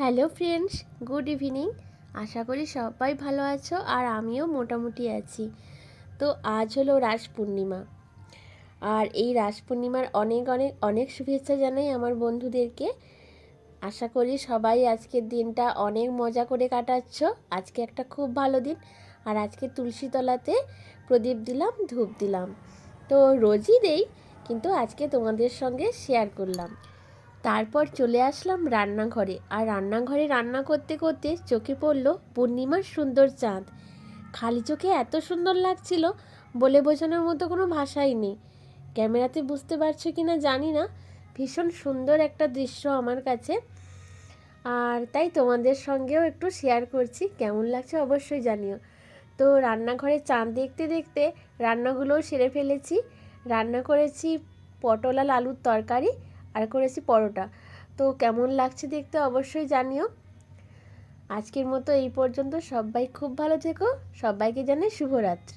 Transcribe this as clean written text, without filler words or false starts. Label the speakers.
Speaker 1: Hello friends, good evening. আশা করি সবাই ভালো আছো আর আমিও মোটামুটি আছি। তো আজ হলো রাস পূর্ণিমা, আর এই রাস পূর্ণিমার অনেক অনেক অনেক শুভেচ্ছা জানাই আমার বন্ধুদেরকে। আশা করি সবাই আজকের দিনটা অনেক মজা করে কাটাচ্ছ। আজকে একটা খুব ভালো দিন। আর আজকে তুলসী তলাতে প্রদীপ দিলাম, ধূপ দিলাম। তো রোজই দেই, কিন্তু আজকে তোমাদের সঙ্গে শেয়ার করলাম। তারপর চলে আসলাম রান্নাঘরে, আর রান্নাঘরে রান্না করতে করতে চোখে পড়লো পূর্ণিমার সুন্দর চাঁদ। খালি চোখে এত সুন্দর লাগছিল, বলে বোঝানোর মতো কোনো ভাষাই নেই। ক্যামেরাতে বুঝতে পারছো কি না জানি না, ভীষণ সুন্দর একটা দৃশ্য আমার কাছে। আর তাই তোমাদের সঙ্গেও একটু শেয়ার করছি, কেমন লাগছে অবশ্যই জানিও। তো রান্নাঘরে চাঁদ দেখতে দেখতে রান্নাগুলোও সেরে ফেলেছি। রান্না করেছি পটল আর আলুর তরকারি, আর করেছি পরোটা। তো কেমন লাগছে দেখতে অবশ্যই জানিও। আজকের মতো এই পর্যন্ত। সবাই খুব ভালো থেকো, সবাইকে জানাই শুভরাত্রি।